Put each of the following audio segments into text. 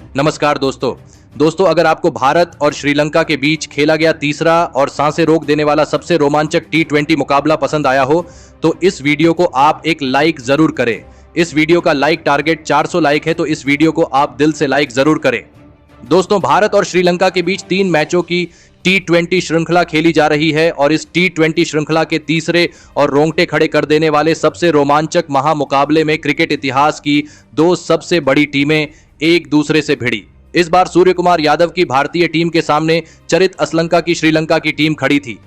नमस्कार दोस्तों अगर आपको भारत और श्रीलंका के बीच खेला गया तीसरा और सांसें रोक देने वाला सबसे रोमांचक T20 मुकाबला पसंद आया हो तो इस वीडियो को आप एक लाइक जरूर करें। इस वीडियो का लाइक टारगेट 400 लाइक है, तो इस वीडियो को आप दिल से लाइक जरूर करें। दोस्तों, भारत और श्रीलंका के बीच 3 मैचों की T20 श्रृंखला खेली जा रही है और इस T20 श्रृंखला के तीसरे और रोंगटे खड़े कर देने वाले सबसे रोमांचक महामुकाबले में क्रिकेट इतिहास की 2 सबसे बड़ी टीमें एक दूसरे से भिड़ी। इस बार सूर्य कुमार यादव की भारतीय टीम के सामने चरित असलंका की श्रीलंका की टीम खड़ी थी।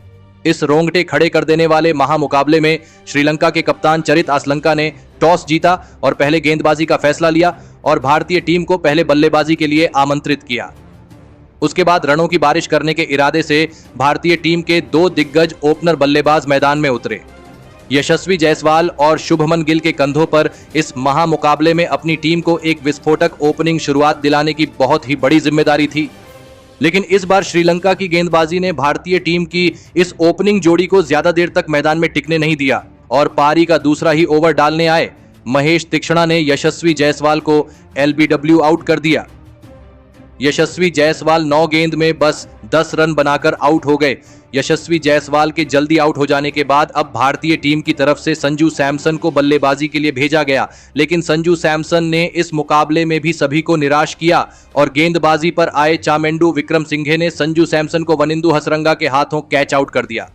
इस रोंगटे खड़े कर देने वाले महामुकाबले में श्रीलंका के कप्तान चरित असलंका ने टॉस जीता और पहले गेंदबाजी का फैसला लिया और भारतीय टीम को पहले बल्लेबाजी के लिए आमंत्रित किया। उसके बाद रनों की बारिश करने के इरादे से भारतीय टीम के 2 दिग्गज ओपनर बल्लेबाज मैदान में उतरे। यशस्वी जायसवाल और शुभमन गिल के कंधों पर इस महामुकाबले में अपनी टीम को एक विस्फोटक ओपनिंग शुरुआत दिलाने की बहुत ही बड़ी जिम्मेदारी थी। लेकिन इस बार श्रीलंका की गेंदबाजी ने भारतीय टीम की इस ओपनिंग जोड़ी को ज्यादा देर तक मैदान में टिकने नहीं दिया और पारी का दूसरा ही ओवर डालने आए महेश तीक्ष्णा ने यशस्वी जायसवाल को LBW आउट कर दिया। यशस्वी जायसवाल 9 गेंद में बस 10 रन बनाकर आउट हो गए। यशस्वी जायसवाल के जल्दी आउट हो जाने के बाद अब भारतीय टीम की तरफ से संजू सैमसन को बल्लेबाजी के लिए भेजा गया, लेकिन संजू सैमसन ने इस मुकाबले में भी सभी को निराश किया और गेंदबाजी पर आए चामेंडू विक्रमसिंघे ने संजू सैमसन को वनिंदु हसरंगा के हाथों कैच आउट कर दिया।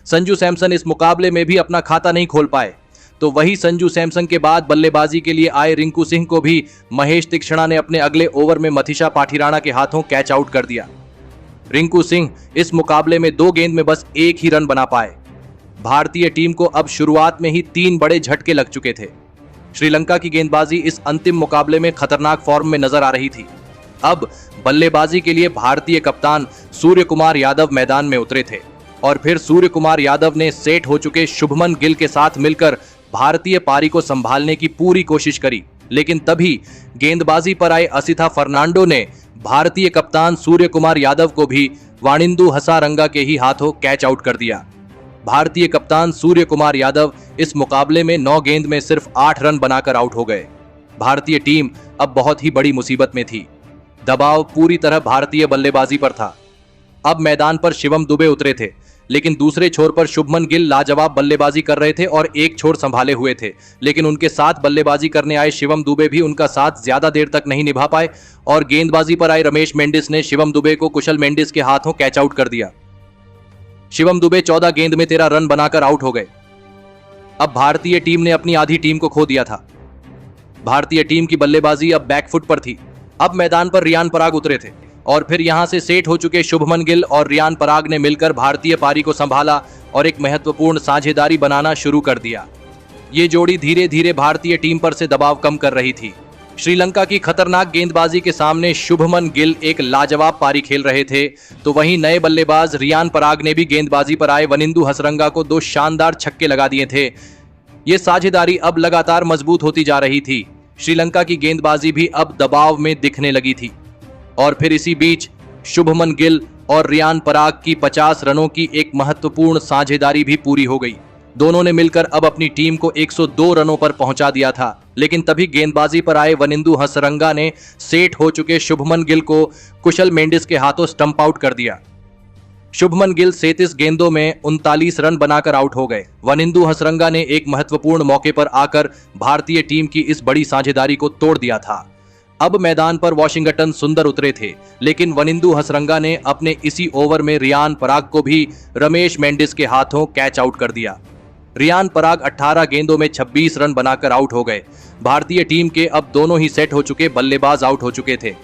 संजू सैमसन इस मुकाबले में भी अपना खाता नहीं खोल पाए, तो वही संजू सैमसन के बाद बल्लेबाजी के लिए आए रिंकू सिंह को भी महेश तीक्ष्णा ने अपने अगले ओवर में मथीशा पाठीराणा के हाथों कैच आउट कर दिया। रिंकू सिंह इस मुकाबले में 2 गेंद में बस 1 ही रन बना पाए। भारतीय टीम को अब शुरुआत में ही 3 बड़े झटके लग चुके थे। श्रीलंका की गेंदबाजी इस अंतिम मुकाबले में खतरनाक फॉर्म में नजर आ रही थी। अब बल्लेबाजी के लिए भारतीय कप्तान सूर्य कुमार यादव मैदान में उतरे थे और फिर सूर्य कुमार यादव ने सेट हो चुके शुभमन गिल के साथ मिलकर भारतीय पारी को संभालने की पूरी कोशिश करी, लेकिन तभी गेंदबाजी पर आए असिथा फर्नांडो ने भारतीय कप्तान सूर्य कुमार यादव को भी वानिंदु हसारंगा के ही हाथों कैच आउट कर दिया। भारतीय कप्तान सूर्य कुमार यादव इस मुकाबले में 9 गेंद में सिर्फ 8 रन बनाकर आउट हो गए। भारतीय टीम अब बहुत ही बड़ी मुसीबत में थी। दबाव पूरी तरह भारतीय बल्लेबाजी पर था। अब मैदान पर शिवम दुबे उतरे थे, लेकिन दूसरे छोर पर शुभमन गिल लाजवाब बल्लेबाजी कर रहे थे और एक छोर संभाले हुए थे, लेकिन उनके साथ बल्लेबाजी करने आए शिवम दुबे भी उनका साथ ज्यादा देर तक नहीं निभा पाए और गेंदबाजी पर आए रमेश मेंडिस ने शिवम दुबे को कुशल मेंडिस के हाथों कैच आउट कर दिया। शिवम दुबे 14 गेंद में 13 रन बनाकर आउट हो गए। अब भारतीय टीम ने अपनी आधी टीम को खो दिया था। भारतीय टीम की बल्लेबाजी अब बैकफुट पर थी। अब मैदान पर रियान पराग उतरे थे और फिर यहां से सेट हो चुके शुभमन गिल और रियान पराग ने मिलकर भारतीय पारी को संभाला और एक महत्वपूर्ण साझेदारी बनाना शुरू कर दिया। ये जोड़ी धीरे धीरे भारतीय टीम पर से दबाव कम कर रही थी। श्रीलंका की खतरनाक गेंदबाजी के सामने शुभमन गिल एक लाजवाब पारी खेल रहे थे, तो वहीं नए बल्लेबाज रियान पराग ने भी गेंदबाजी पर आए वनिंदु हसरंगा को 2 शानदार छक्के लगा दिए थे। ये साझेदारी अब लगातार मजबूत होती जा रही थी। श्रीलंका की गेंदबाजी भी अब दबाव में दिखने लगी थी और फिर इसी बीच शुभमन गिल और रियान पराग की 50 रनों की एक महत्वपूर्ण साझेदारी भी पूरी हो गई। दोनों ने मिलकर अब अपनी टीम को 102 रनों पर पहुंचा दिया था, लेकिन तभी गेंदबाजी पर आए वनिंदु हसरंगा ने सेट हो चुके शुभमन गिल को कुशल मेंडिस के हाथों स्टंप आउट कर दिया। शुभमन गिल 37 गेंदों में 39 रन बनाकर आउट हो गए। वनिंदु हसरंगा ने एक महत्वपूर्ण मौके पर आकर भारतीय टीम की इस बड़ी साझेदारी को तोड़ दिया था। अब मैदान पर वाशिंगटन सुंदर उतरे थे, लेकिन वनिंदु हसरंगा ने अपने इसी ओवर में रियान पराग को भी रमेश मेंडिस के हाथों कैच आउट कर दिया। रियान पराग 18 गेंदों में 26 रन बनाकर आउट हो गए। भारतीय टीम के अब दोनों ही सेट हो चुके बल्लेबाज आउट हो चुके थे।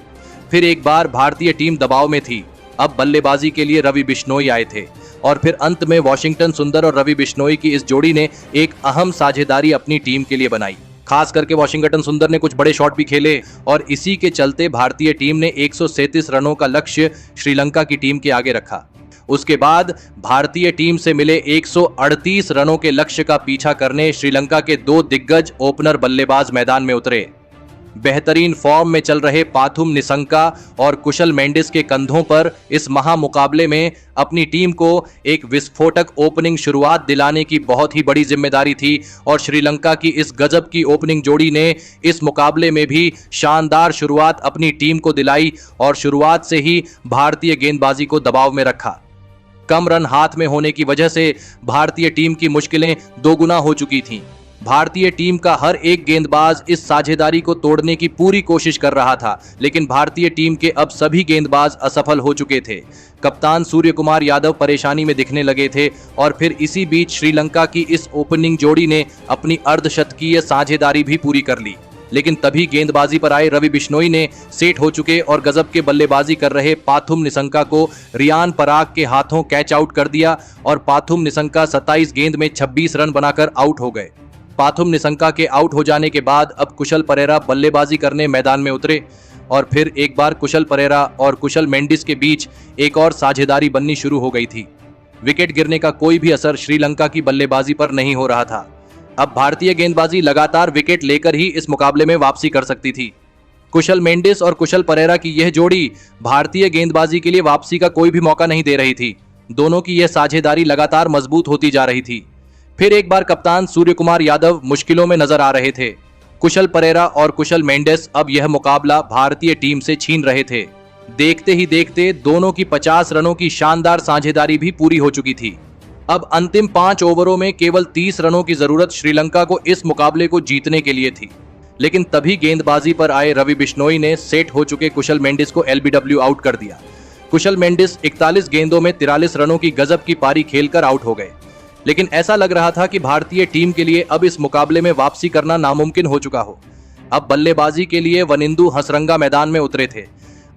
फिर एक बार भारतीय टीम दबाव में थी। अब बल्लेबाजी के लिए रवि बिश्नोई आए थे और फिर अंत में वाशिंगटन सुंदर और रवि बिश्नोई की इस जोड़ी ने एक अहम साझेदारी अपनी टीम के लिए बनाई। खास करके वाशिंगटन सुंदर ने कुछ बड़े शॉट भी खेले और इसी के चलते भारतीय टीम ने 137 रनों का लक्ष्य श्रीलंका की टीम के आगे रखा। उसके बाद भारतीय टीम से मिले 138 रनों के लक्ष्य का पीछा करने श्रीलंका के 2 दिग्गज ओपनर बल्लेबाज मैदान में उतरे। बेहतरीन फॉर्म में चल रहे पाथुम निसंका और कुशल मेंडिस के कंधों पर इस महामुकाबले में अपनी टीम को एक विस्फोटक ओपनिंग शुरुआत दिलाने की बहुत ही बड़ी जिम्मेदारी थी और श्रीलंका की इस गजब की ओपनिंग जोड़ी ने इस मुकाबले में भी शानदार शुरुआत अपनी टीम को दिलाई और शुरुआत से ही भारतीय गेंदबाजी को दबाव में रखा। कम रन हाथ में होने की वजह से भारतीय टीम की मुश्किलें दोगुना हो चुकी थीं। भारतीय टीम का हर एक गेंदबाज इस साझेदारी को तोड़ने की पूरी कोशिश कर रहा था, लेकिन भारतीय टीम के अब सभी गेंदबाज असफल हो चुके थे। कप्तान सूर्य कुमार यादव परेशानी में दिखने लगे थे और फिर इसी बीच श्रीलंका की इस ओपनिंग जोड़ी ने अपनी अर्धशतकीय साझेदारी भी पूरी कर ली। लेकिन तभी गेंदबाजी पर आए रवि बिश्नोई ने सेट हो चुके और गजब के बल्लेबाजी कर रहे पाथुम निसंका को रियान पराग के हाथों कैच आउट कर दिया और पाथुम निसंका 27 गेंद में 26 रन बनाकर आउट हो गए। पाथुम निसंका के आउट हो जाने के बाद अब कुशल परेरा बल्लेबाजी करने मैदान में उतरे और फिर एक बार कुशल परेरा और कुशल मेंडिस के बीच एक और साझेदारी बननी शुरू हो गई थी। विकेट गिरने का कोई भी असर श्रीलंका की बल्लेबाजी पर नहीं हो रहा था। अब भारतीय गेंदबाजी लगातार विकेट लेकर ही इस मुकाबले में वापसी कर सकती थी। कुशल मेंडिस और कुशल परेरा की यह जोड़ी भारतीय गेंदबाजी के लिए वापसी का कोई भी मौका नहीं दे रही थी। दोनों की यह साझेदारी लगातार मजबूत होती जा रही थी। फिर एक बार कप्तान सूर्य कुमार यादव मुश्किलों में नजर आ रहे थे। कुशल परेरा और कुशल मेंडिस अब यह मुकाबला भारतीय टीम से छीन रहे थे। देखते ही देखते दोनों की 50 रनों की शानदार साझेदारी भी पूरी हो चुकी थी। अब अंतिम 5 ओवरों में केवल 30 रनों की जरूरत श्रीलंका को इस मुकाबले को जीतने के लिए थी। लेकिन तभी गेंदबाजी पर आए रवि बिश्नोई ने सेट हो चुके कुशल मेंडिस को एलबीडब्ल्यू आउट कर दिया। कुशल मेंडिस 41 गेंदों में 43 रनों की गजब की पारी खेलकर आउट हो गए। लेकिन ऐसा लग रहा था कि भारतीय टीम के लिए अब इस मुकाबले में वापसी करना नामुमकिन हो चुका हो। अब बल्लेबाजी के लिए वनिंदु हसरंगा मैदान में उतरे थे।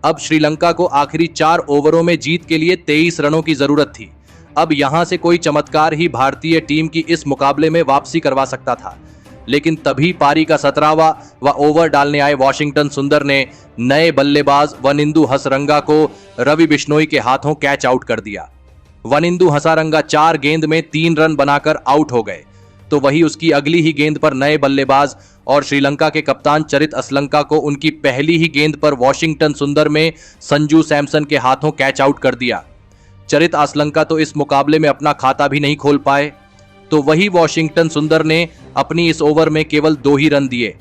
अब श्रीलंका को आखिरी 4 ओवरों में जीत के लिए 23 रनों की जरूरत थी। अब यहां से कोई चमत्कार ही भारतीय टीम की इस मुकाबले में वापसी करवा सकता था। लेकिन तभी पारी का 17वां व ओवर डालने आए वॉशिंगटन सुंदर ने नए बल्लेबाज वनिंदु हसरंगा को रवि बिश्नोई के हाथों कैच आउट कर दिया। वनिंदु हसरंगा 4 गेंद में 3 रन बनाकर आउट हो गए। तो वही उसकी अगली ही गेंद पर नए बल्लेबाज और श्रीलंका के कप्तान चरित असलंका को उनकी पहली ही गेंद पर वॉशिंगटन सुंदर में संजू सैमसन के हाथों कैच आउट कर दिया। चरित असलंका तो इस मुकाबले में अपना खाता भी नहीं खोल पाए। तो वही वॉशिंगटन सुंदर ने अपनी इस ओवर में केवल 2 ही रन दिए,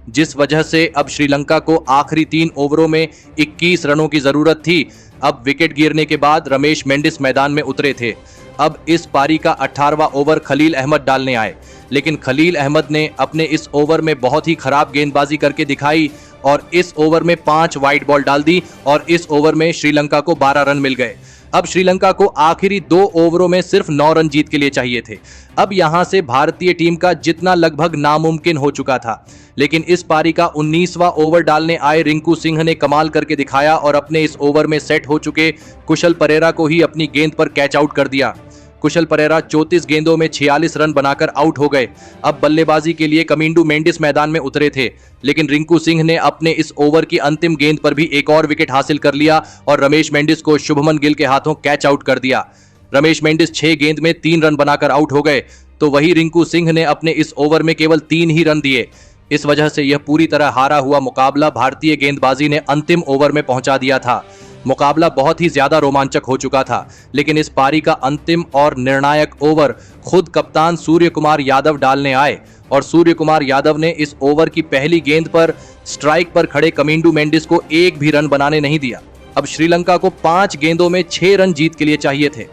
जिस वजह से अब श्रीलंका को आखिरी 3 ओवरों में 21 रनों की जरूरत थी। अब विकेट गिरने के बाद रमेश मेंडिस मैदान में उतरे थे। अब इस पारी का 18वां ओवर खलील अहमद डालने आए, लेकिन खलील अहमद ने अपने इस ओवर में बहुत ही खराब गेंदबाजी करके दिखाई और इस ओवर में 5 वाइड बॉल डाल दी और इस ओवर में श्रीलंका को 12 रन मिल गए। अब श्रीलंका को आखिरी 2 ओवरों में सिर्फ 9 रन जीत के लिए चाहिए थे। अब यहां से भारतीय टीम का जीतना लगभग नामुमकिन हो चुका था। लेकिन इस पारी का 19वां ओवर डालने आए रिंकू सिंह ने कमाल करके दिखाया और अपने इस ओवर में सेट हो चुके कुशल परेरा को ही अपनी गेंद पर कैच आउट कर दिया। कुशल परेरा 34 गेंदों में 46 रन बनाकर आउट हो गए। अब बल्लेबाजी के लिए कमिंडू मेंडिस मैदान में उतरे थे, लेकिन रिंकू सिंह ने अपने इस ओवर की अंतिम गेंद पर भी एक और विकेट हासिल कर लिया और रमेश मेंडिस को शुभमन गिल के हाथों कैच आउट कर दिया। रमेश मेंडिस 6 गेंद में 3 रन बनाकर आउट हो गए। तो वही रिंकू सिंह ने अपने इस ओवर में केवल 3 ही रन दिए। इस वजह से यह पूरी तरह हारा हुआ मुकाबला भारतीय गेंदबाजी ने अंतिम ओवर में पहुंचा दिया था। मुकाबला बहुत ही ज्यादा रोमांचक हो चुका था, लेकिन इस पारी का अंतिम और निर्णायक ओवर खुद कप्तान सूर्य कुमार यादव डालने आए और सूर्य कुमार यादव ने इस ओवर की पहली गेंद पर स्ट्राइक पर खड़े कमिंडू मेंडिस को एक भी रन बनाने नहीं दिया। अब श्रीलंका को 5 गेंदों में 6 रन जीत के लिए चाहिए थे,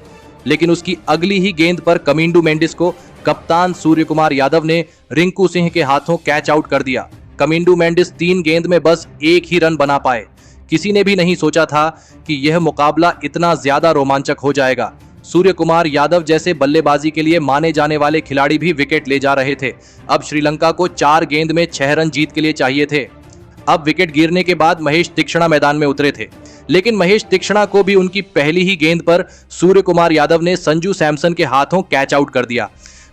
लेकिन उसकी अगली ही गेंद पर कमिंडू मेंडिस को कप्तान सूर्य कुमार यादव ने रिंकू सिंह के हाथों कैच आउट कर दिया। कमिंडू मेंडिस 3 गेंद में बस 1 ही रन बना पाए। किसी ने भी नहीं सोचा था कि यह मुकाबला इतना ज्यादा रोमांचक हो जाएगा। सूर्य कुमार यादव जैसे बल्लेबाजी के लिए माने जाने वाले खिलाड़ी भी विकेट ले जा रहे थे। अब श्रीलंका को 4 गेंद में 6 रन जीत के लिए चाहिए थे। अब विकेट गिरने के बाद महेश तीक्ष्णा मैदान में उतरे थे, लेकिन महेश तीक्ष्णा को भी उनकी पहली ही गेंद पर सूर्य कुमार यादव ने संजू सैमसन के हाथों कैच आउट कर दिया।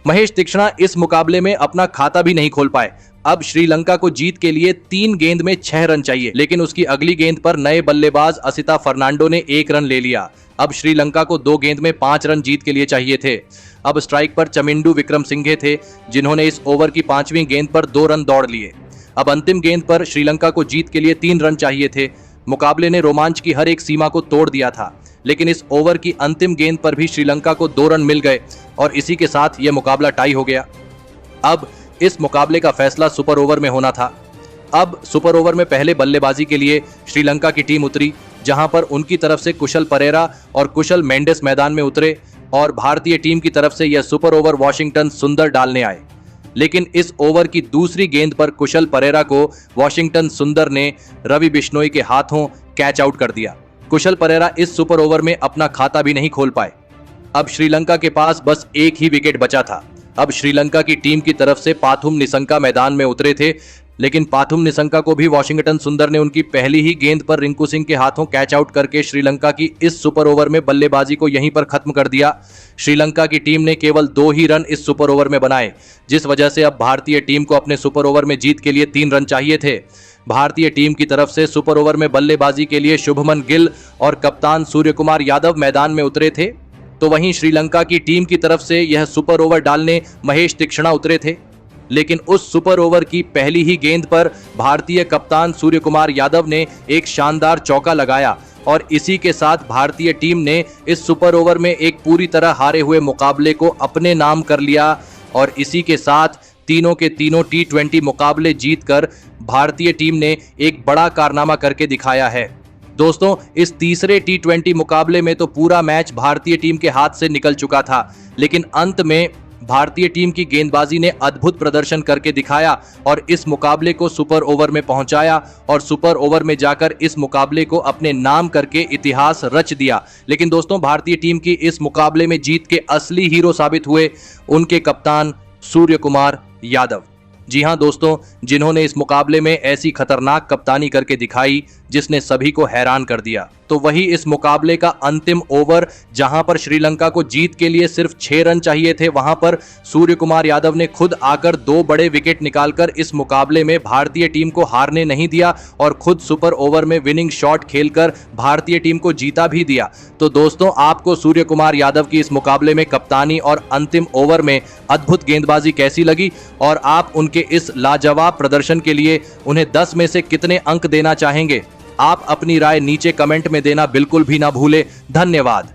महेश तीक्ष्णा इस मुकाबले में अपना खाता भी नहीं खोल पाए। अब श्रीलंका को जीत के लिए 3 गेंद में 6 रन चाहिए, लेकिन उसकी अगली गेंद पर नए बल्लेबाज असिता फर्नांडो ने 1 रन ले लिया। अब श्रीलंका को 2 गेंद में 5 रन जीत के लिए चाहिए थे। अब स्ट्राइक पर चमिंडू विक्रमसिंघे थे, जिन्होंने इस ओवर की 5वीं गेंद पर 2 रन दौड़ लिए। अब अंतिम गेंद पर श्रीलंका को जीत के लिए 3 रन चाहिए थे। मुकाबले ने रोमांच की हर एक सीमा को तोड़ दिया था, लेकिन इस ओवर की अंतिम गेंद पर भी श्रीलंका को 2 रन मिल गए और इसी के साथ यह मुकाबला टाई हो गया। अब इस मुकाबले का फैसला सुपर ओवर में होना था। अब सुपर ओवर में पहले बल्लेबाजी के लिए श्रीलंका की टीम उतरी, जहां पर उनकी तरफ से कुशल परेरा और कुशल मेंडिस मैदान में उतरे और भारतीय टीम की तरफ से यह सुपर ओवर वाशिंगटन सुंदर डालने आए। लेकिन इस ओवर की दूसरी गेंद पर कुशल परेरा को वाशिंगटन सुंदर ने रवि बिश्नोई के हाथों कैच आउट कर दिया। कुशल परेरा इस सुपर ओवर में अपना खाता भी नहीं खोल पाए। अब श्रीलंका के पास बस एक ही विकेट बचा था। अब श्रीलंका की टीम की तरफ से पाथुम निसंका मैदान में उतरे थे, लेकिन पाथुम निसंका को भी वाशिंगटन सुंदर ने उनकी पहली ही गेंद पर रिंकू सिंह के हाथों कैच आउट करके श्रीलंका की इस सुपर ओवर में बल्लेबाजी को यहीं पर खत्म कर दिया। श्रीलंका की टीम ने केवल 2 ही रन इस सुपर ओवर में बनाए, जिस वजह से अब भारतीय टीम को अपने सुपर ओवर में जीत के लिए 3 रन चाहिए थे। भारतीय टीम की तरफ से सुपर ओवर में बल्लेबाजी के लिए शुभमन गिल और कप्तान सूर्यकुमार यादव मैदान में उतरे थे, तो वहीं श्रीलंका की टीम की तरफ से यह सुपर ओवर डालने महेश तीक्ष्णा उतरे थे। लेकिन उस सुपर ओवर की पहली ही गेंद पर भारतीय कप्तान सूर्यकुमार यादव ने एक शानदार चौका लगाया और इसी के साथ भारतीय टीम ने इस सुपर ओवर में एक पूरी तरह हारे हुए मुकाबले को अपने नाम कर लिया और इसी के साथ तीनों के तीनों T20 मुकाबले जीतकर भारतीय टीम ने एक बड़ा कारनामा करके दिखाया है। दोस्तों, इस तीसरे T20 मुकाबले में तो पूरा मैच भारतीय टीम के हाथ से निकल चुका था, लेकिन अंत में भारतीय टीम की गेंदबाजी ने अद्भुत प्रदर्शन करके दिखाया और इस मुकाबले को सुपर ओवर में पहुंचाया और सुपर ओवर में जाकर इस मुकाबले को अपने नाम करके इतिहास रच दिया। लेकिन दोस्तों, भारतीय टीम की इस मुकाबले में जीत के असली हीरो साबित हुए उनके कप्तान सूर्यकुमार यादव। जी हां दोस्तों, जिन्होंने इस मुकाबले में ऐसी खतरनाक कप्तानी करके दिखाई जिसने सभी को हैरान कर दिया। तो वही इस मुकाबले का अंतिम ओवर, जहां पर श्रीलंका को जीत के लिए सिर्फ 6 रन चाहिए थे, वहां पर सूर्यकुमार यादव ने खुद आकर 2 बड़े विकेट निकालकर इस मुकाबले में भारतीय टीम को हारने नहीं दिया और खुद सुपर ओवर में विनिंग शॉट खेलकर भारतीय टीम को जीता भी दिया। तो दोस्तों, आपको सूर्यकुमार यादव की इस मुकाबले में कप्तानी और अंतिम ओवर में अद्भुत गेंदबाजी कैसी लगी और आप उनके इस लाजवाब प्रदर्शन के लिए उन्हें 10 में से कितने अंक देना चाहेंगे? आप अपनी राय नीचे कमेंट में देना बिल्कुल भी ना भूलें। धन्यवाद।